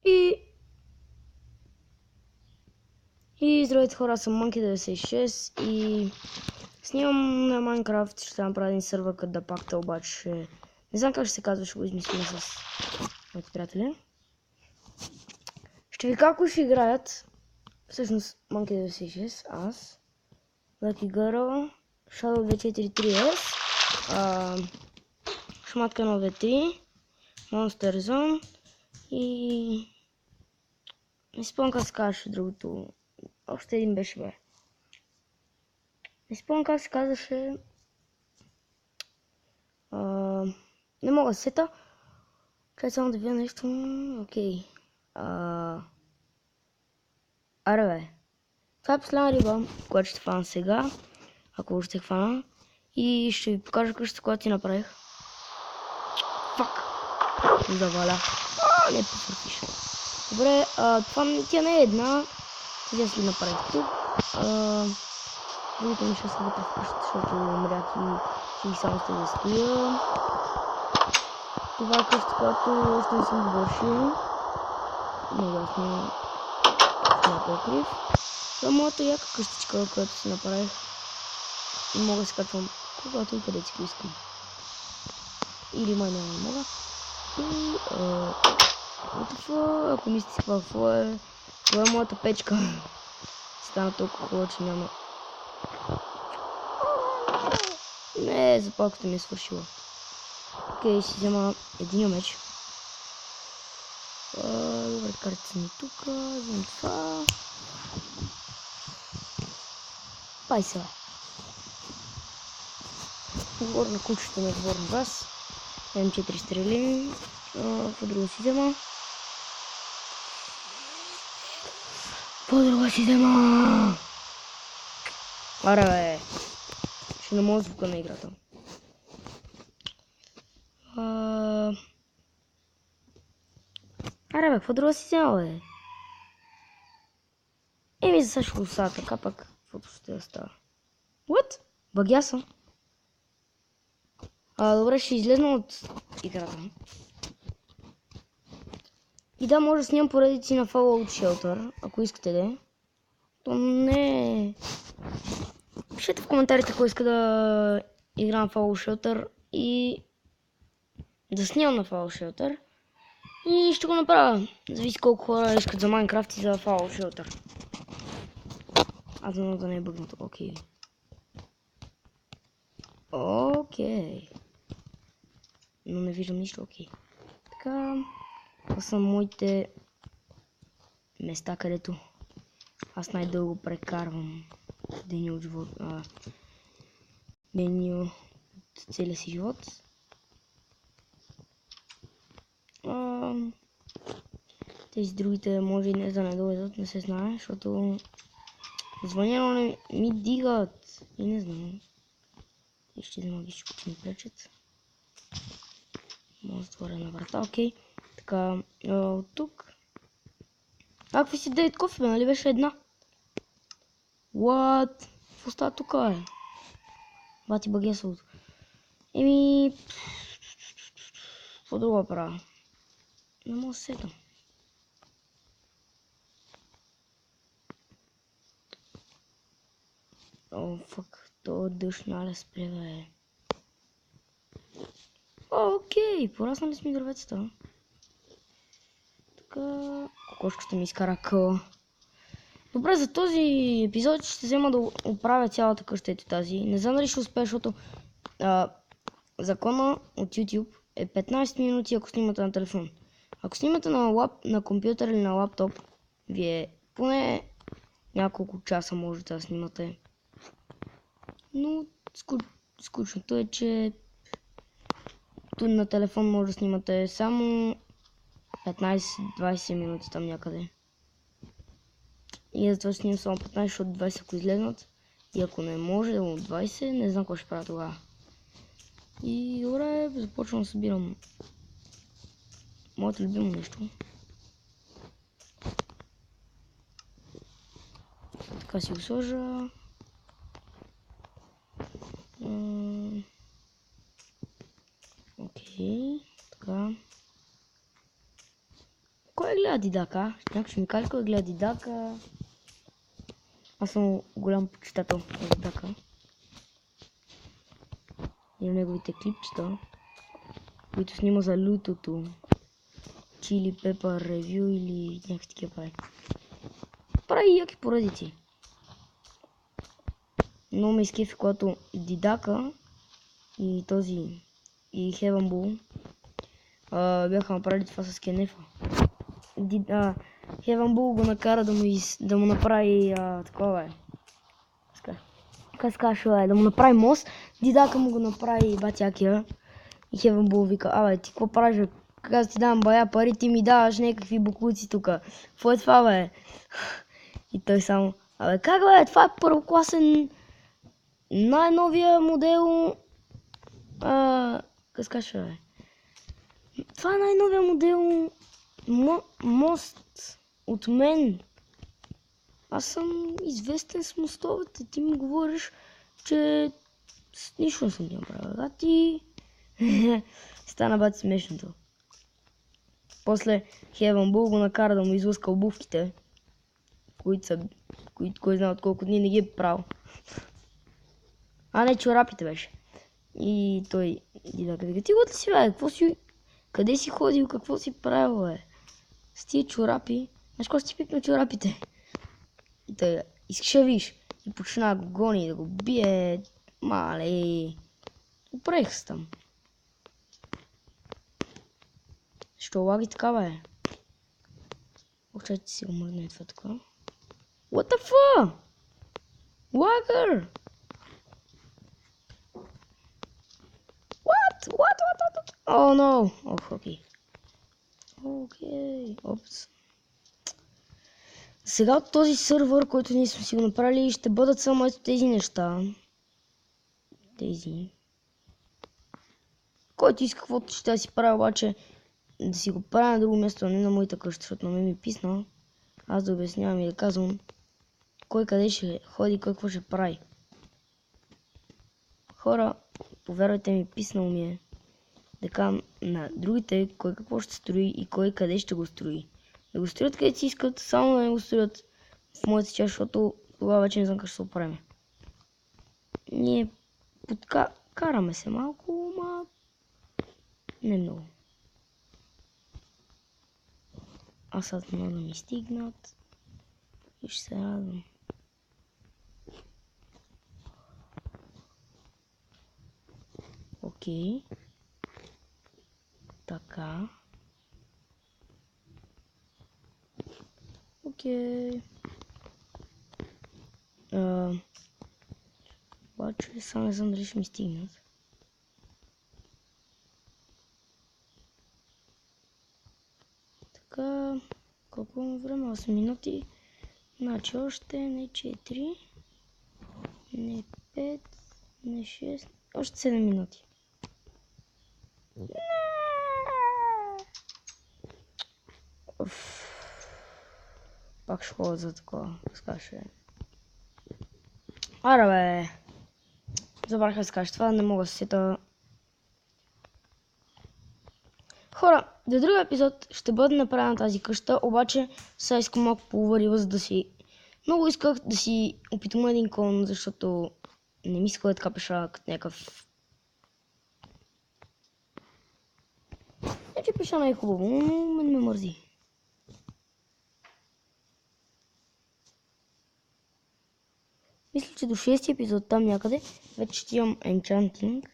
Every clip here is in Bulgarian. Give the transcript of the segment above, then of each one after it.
И здравейте хора, съм Monkey96 и снимам на Minecraft, ще направя един сервер като да пакта, обаче не знам как ще се казва, ще го измислим с моите приятели. Ще ви как ще играят, всъщност Monkey96, аз, Lucky Girl, Shadow 243S, Шматка на V3, Monster Zone и не спомням как се казваше другото. Още един беше бе. Не спомням как се казваше. Не мога да сета. Чай само да видя нещо. Окей. Аре бе. Това е последна риба, която ще хвана сега. Ако ще хвана. И ще ви покажа къщата, която си направих. Фак. Заваля. Не пофъртиш. Добре, тя не е една. Сега си направих тук. Другите ми ще са вътре в къщата, защото умрях и само ще да стоя. Това е къща, която още не съм довършил. Много ясно сме покрив. Това е моята яка къщичка, която си направих. И мога да скачвам когато и където си искам. Или май няма мога. И ако мислите си какво е, това е моята печка. Стана толкова хубаво, че няма. Не, запалката ми е свършила. Окей, си взема един меч. Добре, карта ми тук, вземам това. Пай сега. Отбор на кучето на отбор на газ. М4 стрели. Какво друго си взема? Аре бе. Ще намаля звука на играта. Аре бе, какво друго си взема бе? Еми за сега ще го оставя така, пък каквото ще остава. What? Багя съм. Добре, ще излезна от играта. И да, може да снимам поредици на Fallout Shelter, ако искате да. То не. Пишете в коментарите, ако иска да игра на Fallout Shelter и да снимам на Fallout Shelter. И ще го направя. Зависи колко хора искат за Minecraft и за Fallout Shelter. Аз дано да не е бъгнато. Окей. Окей. Но не виждам нищо. Окей. Така. Това са моите места, където аз най-дълго прекарвам деня от живота. Деня от целия си живот. Тези другите може и днес да не дойдат, не се знае, защото звъня, но не ми дигат и не знам. И ще взема ги, ще ми пречат. Може да отворя на врата, окей. Така, от тук. Какви си 9 кофе, бе, нали беше една? What? Какво става тук, бе? Бати багия сълто. Еми... Какво друго правя? Не мога да сетам. О, фак, то дъжд наля спре, бе. Окей, пораснали сме дърветата. Така, кокошката ми изкара къла. Добре, за този епизод ще взема да оправя цялата къща, ето тази. Не знам дали ще успея, защото закона от YouTube е 15 минути, ако снимате на телефон. Ако снимате на компютър или на лаптоп, вие поне няколко часа можете да снимате. Но скучното е, че тук на телефон може да снимате само 15-20 минути там някъде. И аз това снимам само 15, защото 20 ако излезнат. И ако не може да му 20, не знам какво ще правя тогава. И добре, започвам да събирам моето любимо нещо. Така си го сложа. Окей, така. Кой гледа Дидака? Някой ще ми каже кой гледа Дидака. Аз съм голям почитател на Дидака. И на неговите клипчета, които снима за лютото. Чили Пепър ревю или някакви такива прави. Прави яки поредици. Много ме изкефи, когато Дидака и този и Heaven Bull бяха направили това с Кенефа. Heaven Bull го накара да му направи такова да му направи мост. Дидака му го направи батякия. И Heaven Bull вика, ти какво правиш? Аз ти давам бая пари, ти ми даваш някакви буклуци тука. Какво е това, бе? И той само, как бе, това е първокласен най-новия модел. Как скаш, бе? Това е най-новия модел мост от мен. Аз съм известен с мостовете. Ти ми говориш, че нищо не съм ги направил. А ти... Стана бати смешното. После Heaven Bull го накара да му излъска обувките, които кой знае от колко дни не ги е правил. Не, чорапите беше. И той Дидака каза, ти ли си, бе? Къде си ходил? Какво си правил, бе? С тия чорапи? Знаеш какво си пипна чорапите? И той искаш да виж. И почна да го гони, да го бие. Мале. Опрех се там. Що лаги така, бе? Очайте си го мърдне това така. What the fuck? Лагър! What? Oh no! Окей. Опс. Сега от този сървър, който ние сме си го направили, ще бъдат само ето тези неща. Който иска каквото ще си правя, обаче да си го правя на друго място, а не на моята къща, защото на мен ми писна. Аз да обяснявам и да казвам кой къде ще ходи, какво ще прави. Хора, повярвайте ми, писнал ми е така на другите кой какво ще строи и кой къде ще го строи. Да го строят където си искат, само да не го строят в моята чаша, защото тогава вече не знам как ще се оправим. Ние караме се малко, ма не много. Аз сега много да ми стигнат и ще се радвам. Окей. Така. Окей. Обаче само не знам дали ще ми стигнат. Така. Колко има време? 8 минути. Значи още не 4. Не 5. Не 6. Още 7 минути. Пак ще ходя за такова. Скаше. Ара бе. Забравих да скажа това, не мога да се сета. Хора, до друг епизод ще бъде направена тази къща, обаче сега искам малко по-уварива, за да си... Много исках да си опитам един кон, защото не ми се така пеша като някакъв... Не че пеша най-хубаво, но мен ме мързи. Мисля, че до 6-ти епизод там някъде вече ще имам енчантинг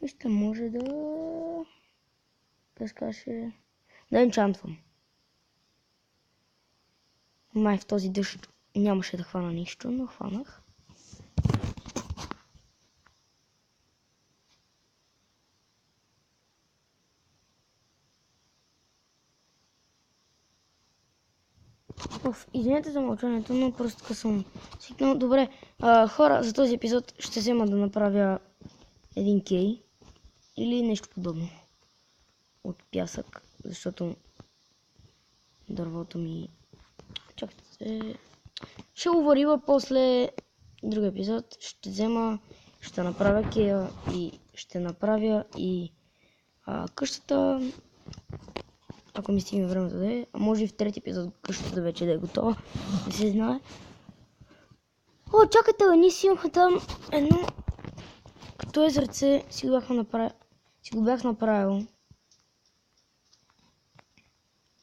и ще може да... да енчантвам. Май в този дъжд нямаше да хвана нищо, но хванах. Извинете за мълчанието, но просто така съм свикнал. Добре, хора, за този епизод ще взема да направя един кей или нещо подобно от пясък, защото дървото ми... Чакайте, ще уварива после друг епизод. Ще взема, ще направя кея и ще направя и къщата. Ако ми стигне времето да е. А може и в трети епизод къщата вече да е готова. Не се знае. О, чакайте, ние си имаха там едно... Като езерце си го бях направил.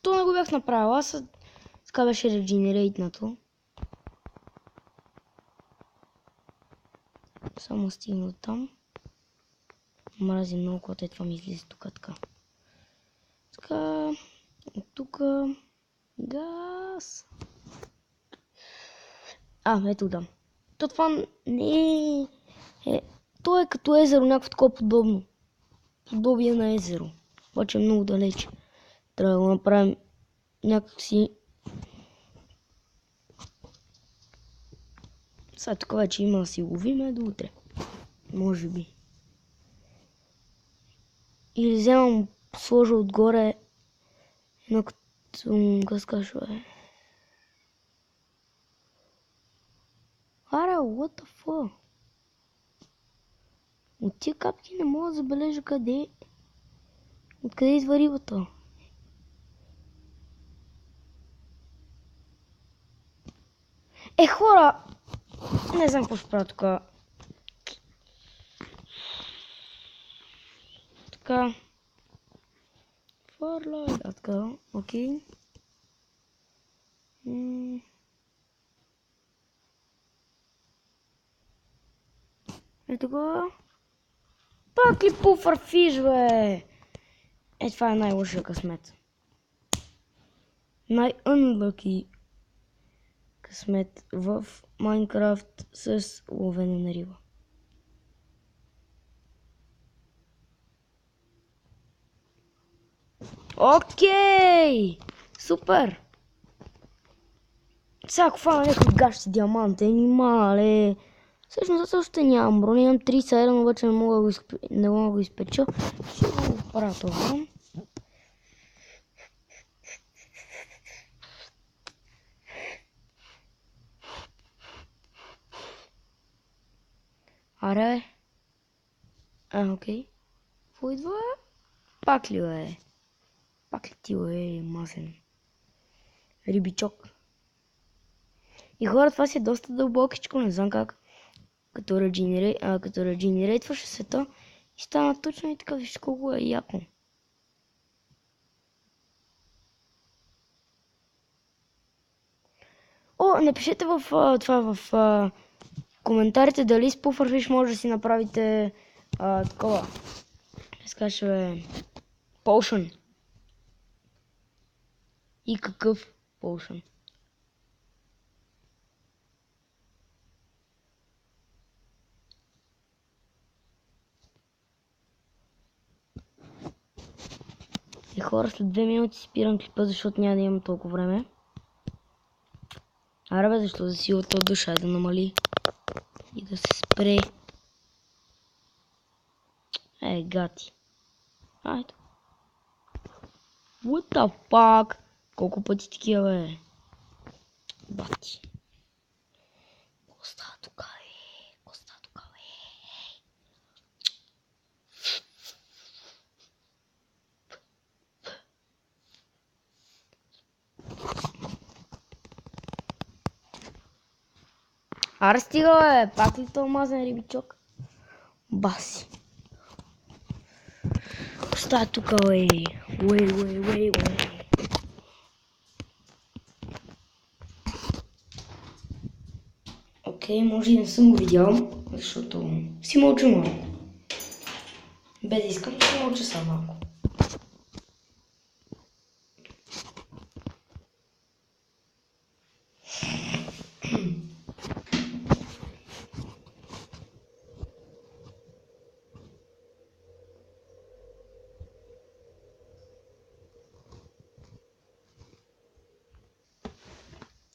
То не го бях направил, аз така беше регенерейтнато. Само стигна там. Мрази много, когато това ми излиза тук така. Така, от тук газ. Ето да. То това не е... То е като езеро, някакво такова подобно. Подобие на езеро. Обаче е много далеч. Трябва да го направим някакси... Сега тук вече има да си ловиме до утре. Може би. Или вземам, сложа отгоре едно като гъскашо е. Аре, what the fuck? От тия капки не мога да забележа къде... Откъде идва рибата? Хора! Не знам какво ще правя тук. Така. Фарлай. Така, окей. Ето го. Пак ли пуфър фиш, бе? Това е най-лошия късмет. Най-unlucky късмет в Майнкрафт с ловене на риба. Окей! Супер! Сега ако фана някой гащи диамантен, мале. Всъщност аз още нямам броня, имам 30 айрон, обаче не мога да го изпеча. Ще го правя това. Аре. Окей. Какво идва? Пак ли е? Пак ли ти е масен? Рибичок. И хора, това си е доста дълбокичко, не знам как. Като регенерейтваше света и стана точно и така, виж колко е яко. Напишете в коментарите дали с Pufferfish може да си направите такова. Скаше potion. И какъв potion? И хора, след 2 минути спирам клипа, защото няма да имам толкова време. Аре бе, защо да си от душа да намали и да се спре. Гати. Ето. What the fuck? Колко пъти такива, бе? Бати. Коста тук, бе. Коста тук, бе. Аре стига, бе. Пак ли то мазен рибичок? Баси. Коста тук, бе. Уей. Окей, може и не съм го видял, защото си мълча малко. Без да искам да си мълча са малко.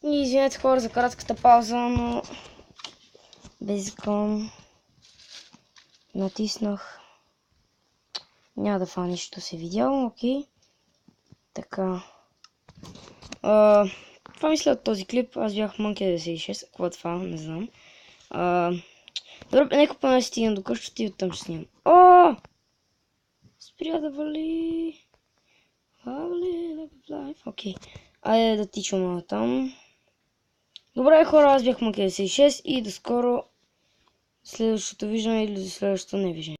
И извинете хора за кратката пауза, но безикон натиснах. Няма да фана нищо се видял, окей. Така. Това мисля от този клип. Аз бях Monkey96. Какво е това? Не знам. Добре, нека поне стигна до къщата и оттам ще снимам. Спря да вали. Окей. Айде да тичаме там. Добре хора, аз бях Макей 6 и до скоро следващото виждане или до следващото невиждане.